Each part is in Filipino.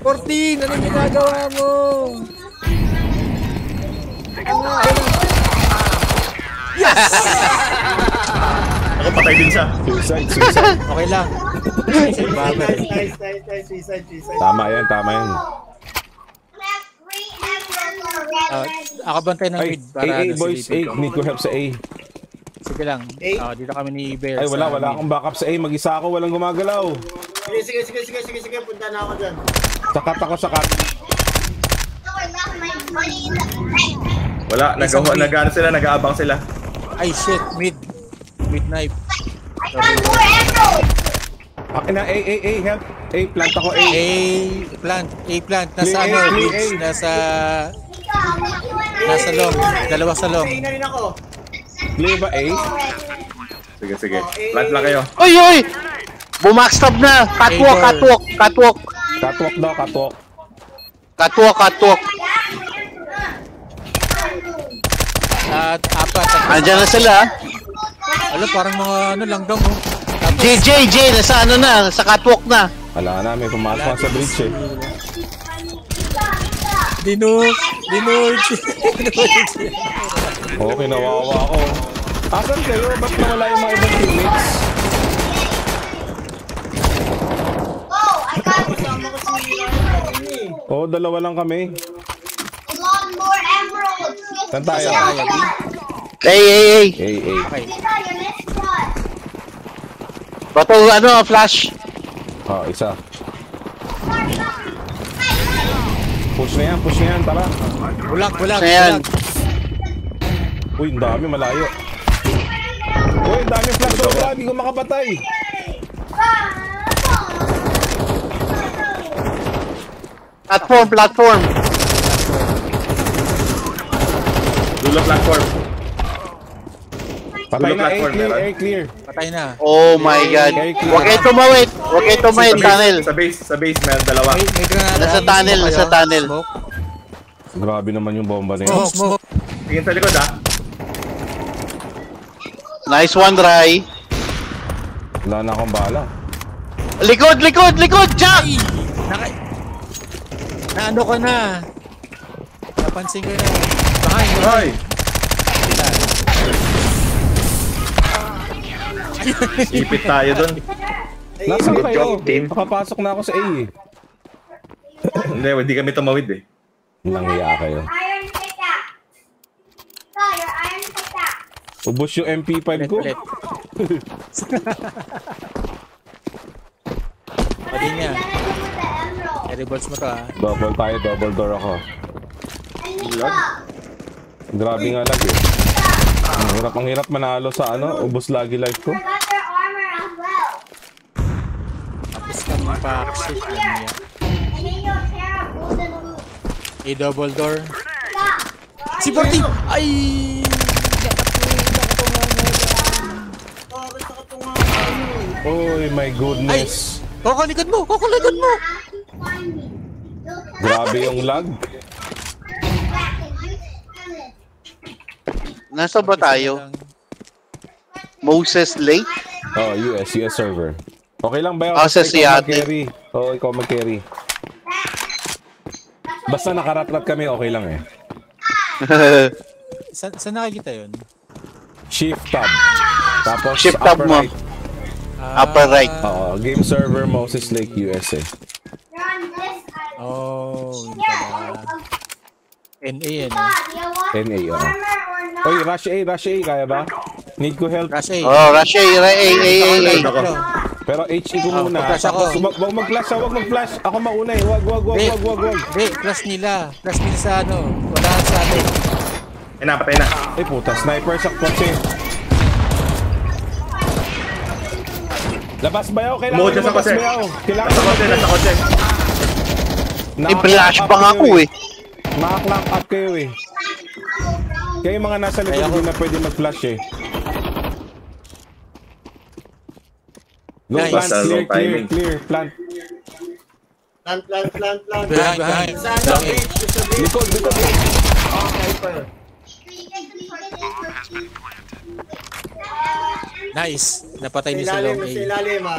14! Anong ginagawa mo? Yes! Ako patay din siya. Suicide. Okay lang. Suicide. Tama yan. Ako bantay ng Ay, mid para A, boys, A. Need ko help sa A. Sige lang. Dito kami ni Bear. Ay, wala akong backup sa A. Mag-isa ako, walang gumagalaw. Sige, punta na ako dyan. Sakat ako, sakat. Wala, nag-ano sila, nag-aabang sila. Ay, shit. Mid knife. Akin na, A, help. A, plant ako, A. A plant. Nasa ano, bridge. Nasa long. Dalawa sa long. A na rin ako. Clear ba, A? Sige. Plant lang kayo. Uy! Bumackstab na! Catwalk! Catwalk daw, catwalk. Catwalk! At apat. Andiyan na sila. Alam, parang mga ano lang daw. Oh. JJ, nasa ano na? Sa catwalk na. Wala na, may pumasok sa bridge eh. Dinurge. Okay, nawawa ako. Asan kayo? Ba't nawala yung mga ibang teammates? Oo, dalawa lang kami. Saan tayo? Hey! Okay. Bato, ano, flash. Isa. Push na yan, tara. Bulag. Ayan. Uy, ang dami, malayo. Uy, ang dami flash over, hindi ko makapatay. Platform. Dulo platform. Patay na, platform, A clear. Patay na. Oh my God. Huwag kayo tumawid, tunnel. Sa base, may dalawa. May granada. Nasa tunnel. Smoke. Grabe naman yung bomba na yun. Smoke. Tingin sa likod Nice one, Rai. Wala na akong bala. Likod, Jack! Naano ka na? Napansin ko na. Behind. Hoy! Ipit tayo dun. Nasaan Good kayo? job, team. Nakapasok na ako sa A eh. Hindi kami tumawid eh. Nanghiya kayo. Ubus yung MP5 ko. Pwede niya. Revolts mo to Double door ako. Grabe nga lag eh. Ang hirap manalo sa ano, ubos lagi life ko. Tapos kami pa shit niya. A double door. Si 14! Ay! Oh my goodness. Kukulikod mo! Grabe yung lag. Nasa ba tayo? Moses Lake? US server. Okay lang ba yun? Sa Seattle. Ikaw mag-carry. Basta nakaratrat kami, okay lang eh. Saan nakikita yun? Shift tab. Tapos Shift tab mo. right. Upper right. Game server Moses Lake USA. Oh, yun pala. NA yan. NA, Oy, rush A, kaya ba? Need ko help. Rush A. Rush A. Pero HE ko muna. Flash ako. Wag mag-flash. Ako mauna eh. Wag. Hindi, flash nila. Flash nila sa ano. Wala sa atin. Patay na. Ay puta, sniper sa kotse. Labas ba yaw? Kailangan Umuha sa kotse. Nasa kotse. I-flash bang ako eh. Maka-clamp up kayo eh. Kaya yung mga nasa likod hindi na pwede mag-flash eh. Go, Nice. clear, plant. Plant. Behind. Likod. Nice. Napatay niyo sa Sa long A. ilalim ha.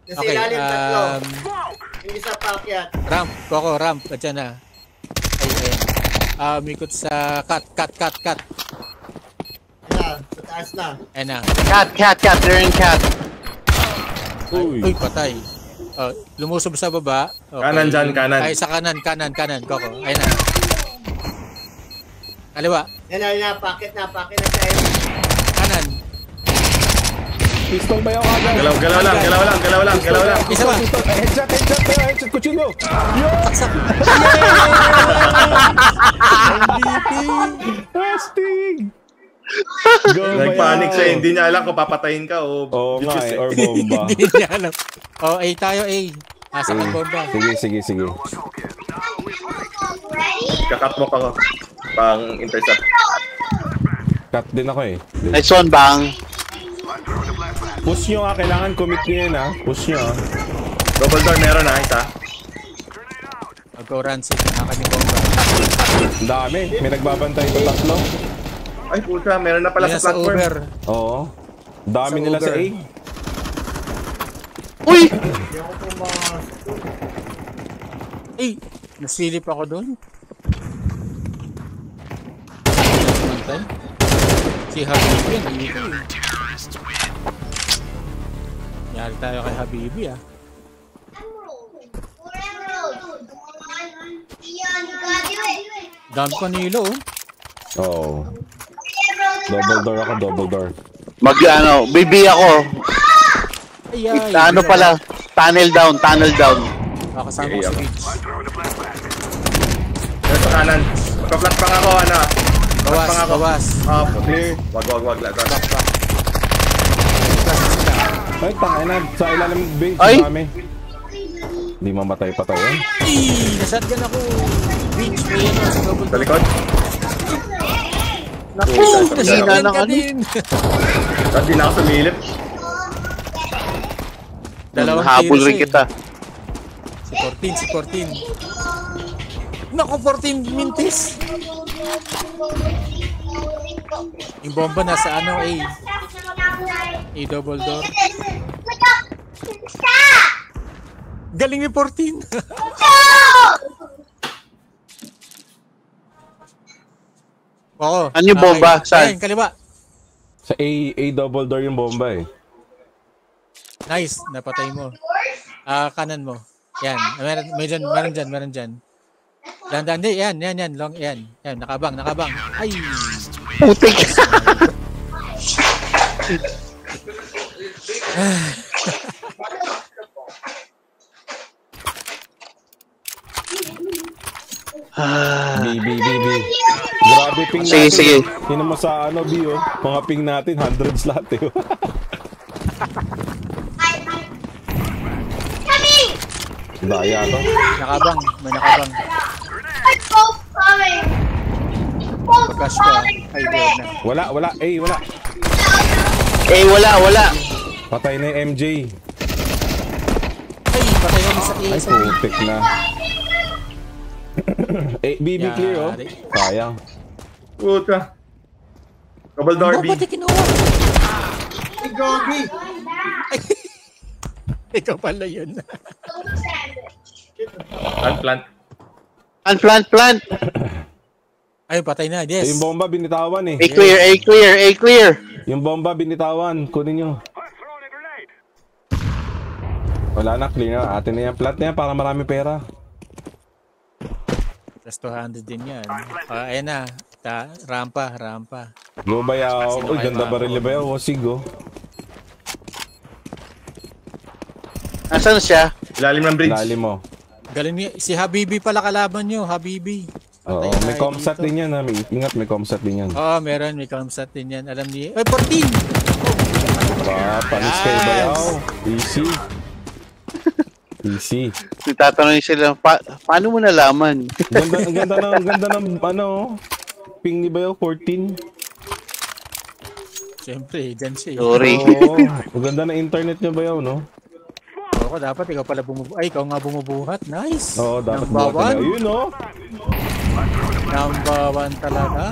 Nasa Okay, ilalim, tatlo. Yung isa paakyat. ramp. Coco, ramp. Diyan na. Ay, ayan. Mikot sa cut. Ayan, sa taas na. Ayan na. Cat. They're in cat. Uy. Uy, patay. Lumusob sa baba. Okay. Kanan dyan, kanan. Ay, sa kanan. Coco. Ayan na. Kaliwa. Yan, paakyat na tayo. Kanan. Pistol bayaw agad. Galaw lang. Isa ba? Headshot, kuchilyo. MVP. Astig. Go, Nagpanic bayaw. siya, hindi niya alam kung papatayin ka o... Oo nga eh, or bomba. Hindi niya alam. A tayo, A. Asa ka bomba. Sige. Kakatwalk ako. Pang intercept. Cut din ako eh. Nice one, bang. Push nyo kailangan commit nyo yan Push nyo Double door meron isa. Mag-go rancid. Nakakani bomba. Ang dami, may nagbabantay pa tatlo. Ay, puta, meron na pala Yan sa platform. Uber. Oo. Dami Sa nila sa Uber. A. Uy! Hindi ako pumasok. Ay, nasilip ako doon. Mantay. Si Habibi yan. Yari tayo kay Habibi Dami ko nilo Oo. Double door. BB ako. Ay, Pala? Tunnel down. Kasama ko si Rich. Meron sa kanan. Magpa-flat pang ako, Bawas. Clear. Wag. Ay, tangay na. Sa ilalim ng base, Ay! dami. Hindi mamatay pa tayo. Ay, nashotgun ako. Rich, may yan sa double Sa door. likod. Naku, hina Nashotgun ng ka ano. din. Tapos di na ako sumilip. Dalawang Habol tiros rin kita. Si 14. Naku, 14 mintis. Yung bomba nasa A. A double door. Galing ni 14. Oo. Ano yung bomba? Saan? Ayan, kaliwa. Sa A double door yung bomba eh. Nice, napatay mo. Kanan mo. Yan, meron dyan. Dandan, yan, long, yan, nakabang. Ay! Putik. B. Grabe ping natin. Sige. Tinan mo sa B mga ping natin, hundreds lahat eh. Daya to. May nakabang. Pagkas ka, ay, doon na. Wala. Wala. Wala. Patay na yung MJ. Ay, patay mo sa Ay, putik na. BB clear Yari. Sayang. Puta. Double door B. Ba't kinuha? Ay, Gobi! Ikaw pala yun. Plant. Ay, patay na. Yes. Yung bomba binitawan eh. A clear. Yung bomba binitawan. Kunin nyo. Wala na, clear na. Atin na yan. Plant na yan para marami pera. Plus 200 din yan. Ayan na. Rampa. Go bayaw. Sino Uy, kayo ganda mga baril bayaw. Wasig oh. Nasaan siya? Ilalim ng bridge. Lalim mo. Galing niya. Si Habibi pala kalaban nyo. Habibi. Oo, Patay may tayo comsat dito. din yan ha. Ingat, may comsat din yan. Oo, meron. May comsat din yan. Alam niya. Ay, 14! Panis kayo bayaw. Easy. Nagtatanong sila, paano mo nalaman? Ang ganda ng ping ni bayaw, 14. Siyempre, dyan siya. Sorry. Oo, ang ganda ng internet niya bayaw, no? Oo, dapat ikaw pala bumubuhat. Ay, ikaw nga bumubuhat. Nice. Oo, dapat Number buhat one. na. Yun, no? Number 1 talaga.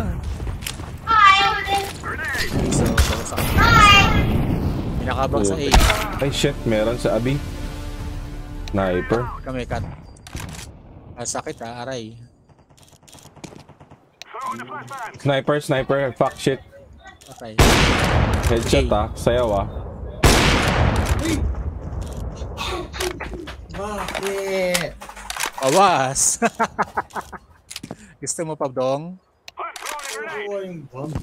So, sa pinakabang sa A. Ay, shit, meron sa Abi. Sniper. Kami, cut. Sakit ha, aray. Sniper. Fuck shit. Okay. Headshot sayaw Bakit? Awas! Gusto mo pa, Dong? Oo, yung bomb.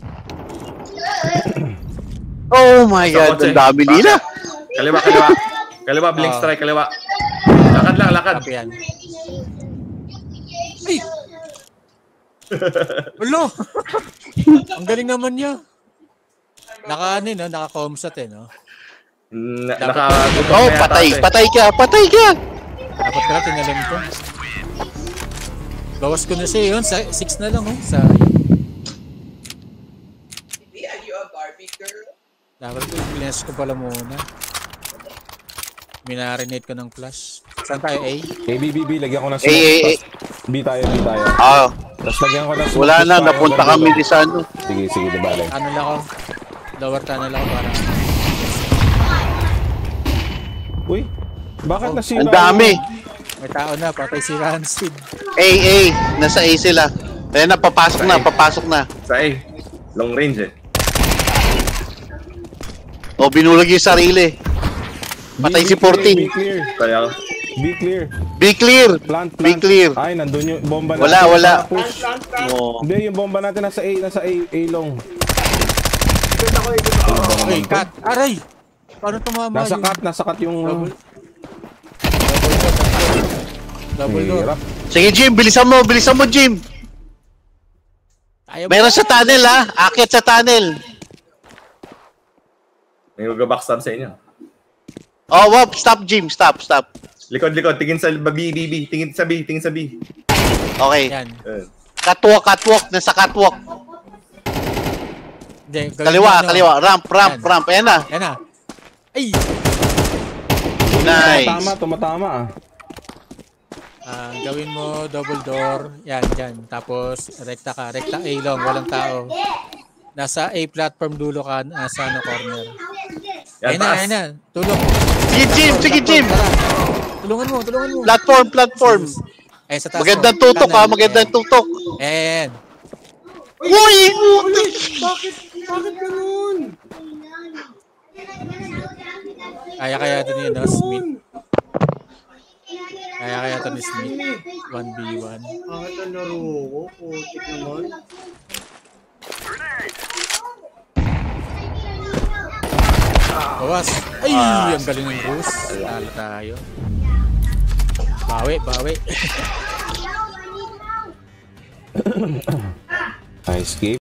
Oh my God, ang dami nila. Kaliwa, blink strike, kaliwa. Lakad. Sabi yan. Ay! Ulo! Ang galing naman niya. Naka-comsat no? Oh, patay ka. Dapat pala tinalim ko. Bawas ko na siya yun. 6 na lang sa... Are you a Barbie girl? Dapat ko i-bless ko pala muna. Minarinate ko ng flash. Saan tayo, A? B, lagyan ko ng A. B tayo. Ah, Tapos lagyan ko ng smoke. wala na, napunta kami di sa ano. Sige, dibalay. Ano lang ako? Lower tunnel ako para... Uy, bakit nasira? Ang dami. May tao na, patay si Rancid. A, nasa A sila. Ayan na, papasok na. Sa A. Long range O, binulag yung sarili. Patay si 14. Kaya Be clear. Plant. Be clear. Ay, nandun yung bomba natin. Wala. Push. Oh. Hindi, yung bomba natin nasa A long. Ay, cut! Aray! Paano tumama Nasa cut yung... Double door. Hirap. Sige, Jim, bilisan mo, Jim. Meron sa tunnel, Akit sa tunnel. may mag-backstab sa inyo. Oh, wow, stop, Jim. Stop. Likod. Tingin sa B. Tingin sa B. Okay. Yan. Catwalk. Nasa catwalk. Hindi, Kaliwa. Ramp. Ayan na. Yan na. Ay! Nice. Tumatama. Gawin mo double door. Yan, dyan. Tapos, rekta ka. Rekta A long, walang tao. Nasa A platform dulo ka, nasa corner. Yan, taas. Ayun na. Tulong. Sige, Jim. Tara. Tulungan mo. Platform. Ayun, sa taas. Magandang tutok, magandang tutok. Ayan. Uy! Bakit ganun? Kaya ito ni Smith. Kaya ito ni Smith. 1v1. Bakit ang laro ko? Putik naman. Bawas. Ay, ang galing ng Bruce. Talo tayo. Bawi. Nice game.